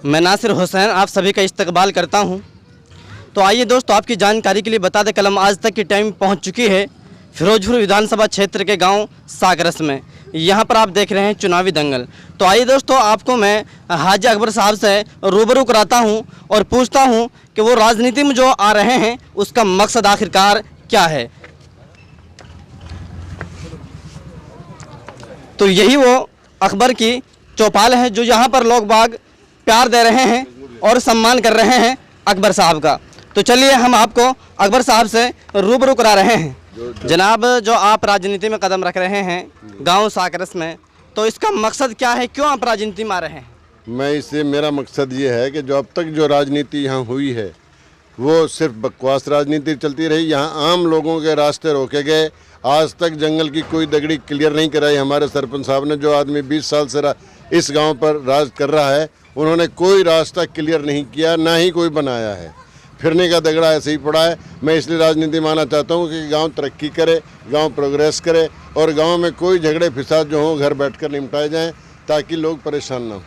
मैं नासिर हुसैन आप सभी का इस्तकबाल करता हूं। तो आइए दोस्तों, आपकी जानकारी के लिए बता दें, कलम आज तक की टाइम पहुंच चुकी है फिरोजपुर विधानसभा क्षेत्र के गांव साकरस में। यहां पर आप देख रहे हैं चुनावी दंगल। तो आइए दोस्तों, आपको मैं हाजी अकबर साहब से रूबरू कराता हूं और पूछता हूं कि वो राजनीति में जो आ रहे हैं उसका मकसद आखिरकार क्या है। तो यही वो अकबर की चौपाल है जो यहाँ पर लोग बाग प्यार दे रहे हैं और सम्मान कर रहे हैं अकबर साहब का। तो चलिए हम आपको अकबर साहब से रूबरू करा रहे हैं। जनाब, जो आप राजनीति में कदम रख रहे हैं गांव साकरस में, तो इसका मकसद क्या है, क्यों आप राजनीति में आ रहे हैं? मैं इससे मेरा मकसद ये है कि जो अब तक जो राजनीति यहाँ हुई है वो सिर्फ बकवास राजनीति चलती रही। यहाँ आम लोगों के रास्ते रोके गए। आज तक जंगल की कोई दगड़ी क्लियर नहीं कराई हमारे सरपंच साहब ने। जो आदमी 20 साल से इस गांव पर राज कर रहा है, उन्होंने कोई रास्ता क्लियर नहीं किया, ना ही कोई बनाया है। फिरने का दगड़ा ऐसे ही पड़ा है। मैं इसलिए राजनीति मानना चाहता हूँ कि गांव तरक्की करे, गांव प्रोग्रेस करे और गांव में कोई झगड़े फिसाद जो हों घर बैठकर निपटाए जाएं ताकि लोग परेशान ना हो।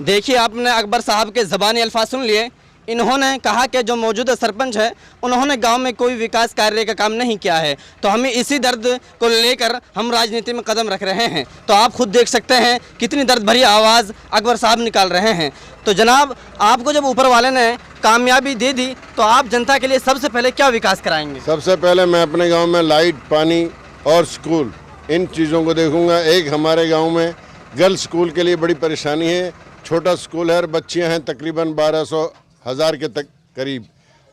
देखिए, आपने अकबर साहब के ज़बानी अल्फाज सुन लिए। इन्होंने कहा कि जो मौजूदा सरपंच है उन्होंने गांव में कोई विकास कार्य का काम नहीं किया है। तो हमें इसी दर्द को लेकर हम राजनीति में कदम रख रहे हैं। तो आप खुद देख सकते हैं कितनी दर्द भरी आवाज़ अकबर साहब निकाल रहे हैं। तो जनाब, आपको जब ऊपर वाले ने कामयाबी दे दी तो आप जनता के लिए सबसे पहले क्या विकास कराएंगे? सबसे पहले मैं अपने गाँव में लाइट, पानी और स्कूल, इन चीज़ों को देखूँगा। एक हमारे गाँव में गर्ल्स स्कूल के लिए बड़ी परेशानी है। छोटा स्कूल है और बच्चियाँ हैं तकरीबन 1200-1000 के तक करीब।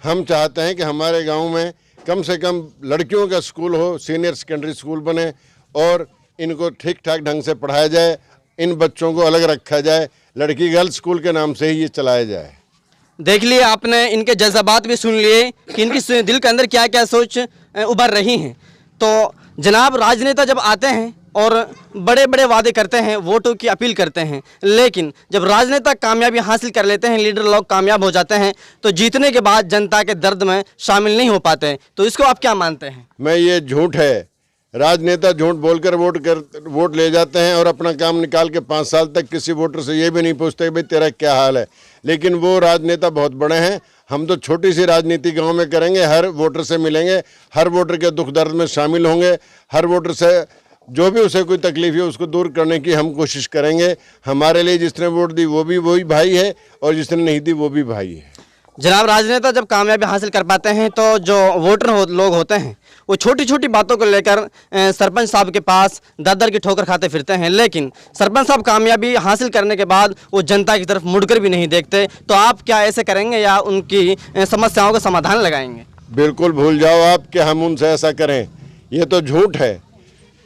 हम चाहते हैं कि हमारे गांव में कम से कम लड़कियों का स्कूल हो, सीनियर सेकेंडरी स्कूल बने और इनको ठीक ठाक ढंग से पढ़ाया जाए। इन बच्चों को अलग रखा जाए, लड़की गर्ल्स स्कूल के नाम से ही ये चलाया जाए। देख लिए आपने, इनके जज्बात भी सुन लिए कि इनकी दिल के अंदर क्या क्या सोच उभर रही हैं। तो जनाब, राजनेता जब आते हैं और बड़े बड़े वादे करते हैं, वोटों की अपील करते हैं, लेकिन जब राजनेता कामयाबी हासिल कर लेते हैं, लीडर लोग कामयाब हो जाते हैं, तो जीतने के बाद जनता के दर्द में शामिल नहीं हो पाते हैं। तो इसको आप क्या मानते हैं? मैं ये झूठ है। राजनेता झूठ बोलकर वोट ले जाते हैं और अपना काम निकाल के 5 साल तक किसी वोटर से ये भी नहीं पूछते भाई तेरा क्या हाल है। लेकिन वो राजनेता बहुत बड़े हैं। हम तो छोटी सी राजनीति गांव में करेंगे, हर वोटर से मिलेंगे, हर वोटर के दुख दर्द में शामिल होंगे, हर वोटर से जो भी उसे कोई तकलीफ है उसको दूर करने की हम कोशिश करेंगे। हमारे लिए जिसने वोट दी वो भी वही भाई है और जिसने नहीं दी वो भी भाई है। जनाब, राजनेता जब कामयाबी हासिल कर पाते हैं तो जो वोटर लोग होते हैं वो छोटी छोटी बातों को लेकर सरपंच साहब के पास दर की ठोकर खाते फिरते हैं। लेकिन सरपंच साहब कामयाबी हासिल करने के बाद वो जनता की तरफ मुड़कर भी नहीं देखते। तो आप क्या ऐसे करेंगे या उनकी समस्याओं का समाधान लगाएंगे? बिल्कुल भूल जाओ आप कि हम उनसे ऐसा करें, ये तो झूठ है।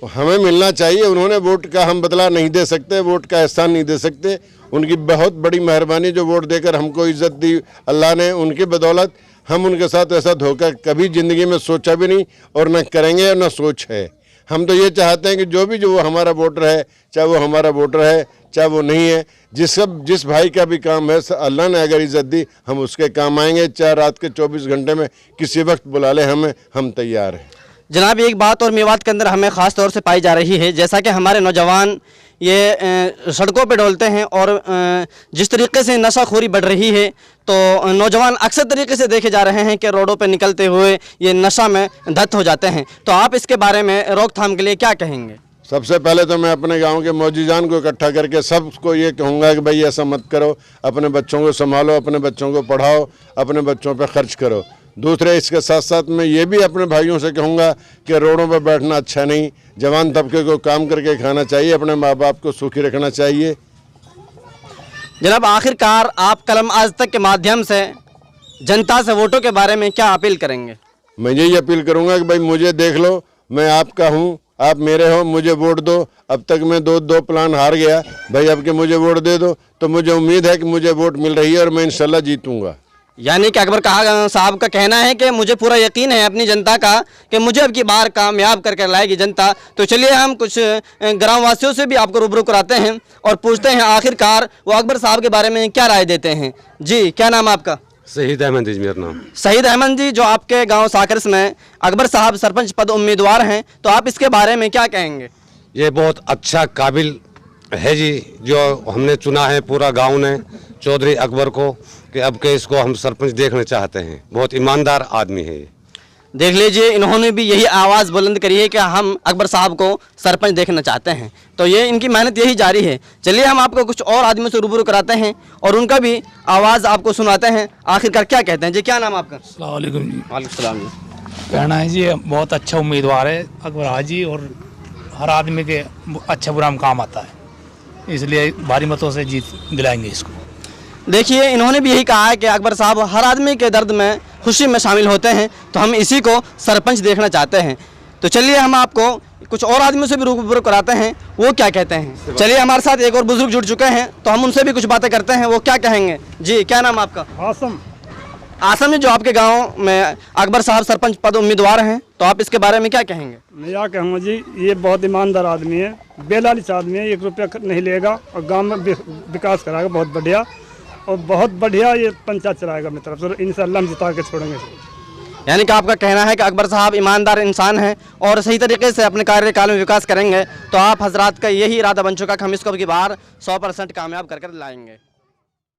हमें मिलना चाहिए। उन्होंने वोट का हम बदला नहीं दे सकते, वोट का एहसान नहीं दे सकते। उनकी बहुत बड़ी मेहरबानी जो वोट देकर हमको इज्जत दी अल्लाह ने, उनकी बदौलत हम उनके साथ ऐसा धोखा कभी ज़िंदगी में सोचा भी नहीं और न करेंगे और न सोच है। हम तो ये चाहते हैं कि जो वो हमारा वोटर है, चाहे वो हमारा वोटर है चाहे वो नहीं है, जिस भाई का भी काम है अल्लाह ने अगर इज्जत दी हम उसके काम आएंगे। चाहे रात के 24 घंटे में किसी वक्त बुला ले हमें, हम तैयार हैं। जनाब, एक बात और मेवात के अंदर हमें ख़ास तौर से पाई जा रही है, जैसा कि हमारे नौजवान ये सड़कों पे डोलते हैं और जिस तरीके से नशाखोरी बढ़ रही है, तो नौजवान अक्सर तरीके से देखे जा रहे हैं कि रोडों पे निकलते हुए ये नशा में धत्त हो जाते हैं। तो आप इसके बारे में रोकथाम के लिए क्या कहेंगे? सबसे पहले तो मैं अपने गांव के मौजूदान को इकट्ठा करके सबको ये कहूँगा कि भाई ऐसा मत करो, अपने बच्चों को संभालो, अपने बच्चों को पढ़ाओ, अपने बच्चों पर खर्च करो। दूसरे इसके साथ साथ मैं ये भी अपने भाइयों से कहूँगा कि रोडों पर बैठना अच्छा नहीं। जवान तबके को काम करके खाना चाहिए, अपने माँ बाप को सुखी रखना चाहिए। जनाब, आखिरकार आप कलम आज तक के माध्यम से जनता से वोटों के बारे में क्या अपील करेंगे? मैं यही अपील करूँगा कि भाई मुझे देख लो, मैं आपका हूँ, आप मेरे हो, मुझे वोट दो। अब तक मैं दो प्लान हार गया भाई, अब के मुझे वोट दे दो तो मुझे उम्मीद है कि मुझे वोट मिल रही है और मैं इंशाल्लाह जीतूँगा। यानी कि अकबर साहब का कहना है कि मुझे पूरा यकीन है अपनी जनता का कि मुझे अब की बार कामयाब करके लाएगी जनता। तो चलिए हम कुछ ग्राम वासियों से भी आपको रूबरू कराते हैं और पूछते हैं आखिरकार वो अकबर साहब के बारे में क्या राय देते हैं। जी, क्या नाम है आपका? शहीद अहमद जी मेरा नाम। शहीद अहमद जी, जो आपके गांव साकरस में अकबर साहब सरपंच पद उम्मीदवार हैं, तो आप इसके बारे में क्या कहेंगे? ये बहुत अच्छा काबिल है जी, जो हमने चुना है, पूरा गांव ने चौधरी अकबर को कि अब के इसको हम सरपंच देखना चाहते हैं। बहुत ईमानदार आदमी है ये। देख लीजिए, इन्होंने भी यही आवाज़ बुलंद करी है कि हम अकबर साहब को सरपंच देखना चाहते हैं। तो ये इनकी मेहनत यही जारी है। चलिए हम आपको कुछ और आदमियों से रूबरू कराते हैं और उनका भी आवाज़ आपको सुनाते हैं, आखिरकार क्या कहते हैं। जी, क्या नाम आपका? अस्सलाम वालेकुम जी। वालेकुम सलाम जी। कहना है जी, बहुत अच्छा उम्मीदवार है अकबर हाजी, और हर आदमी के अच्छा बुरा में काम आता है, इसलिए भारी मतों से जीत दिलाएंगे इसको। देखिए, इन्होंने भी यही कहा है कि अकबर साहब हर आदमी के दर्द में, खुशी में शामिल होते हैं, तो हम इसी को सरपंच देखना चाहते हैं। तो चलिए हम आपको कुछ और आदमियों से भी रूबरू कराते हैं, वो क्या कहते हैं। चलिए, हमारे साथ एक और बुजुर्ग जुड़ चुके हैं, तो हम उनसे भी कुछ बातें करते हैं, वो क्या कहेंगे। जी, क्या नाम आपका? आसम। आसम जी, जो आपके गांव में अकबर साहब सरपंच पद उम्मीदवार हैं, तो आप इसके बारे में क्या कहेंगे? मैं क्या कहूँगा जी, ये बहुत ईमानदार आदमी है, बेलालिश आदमी है, 1 रुपया नहीं लेगा और गांव में विकास कराएगा बहुत बढ़िया, और बहुत बढ़िया ये पंचायत चलाएगा अपनी तरफ से। इंशाअल्लाह हम जिता के छोड़ेंगे। यानी कि आपका कहना है कि अकबर साहब ईमानदार इंसान हैं और सही तरीके से अपने कार्यकाल में विकास करेंगे। तो आप हजरात का यही इरादा बन चुका कि हम इसको अब की बार 100% कामयाब कर लाएंगे।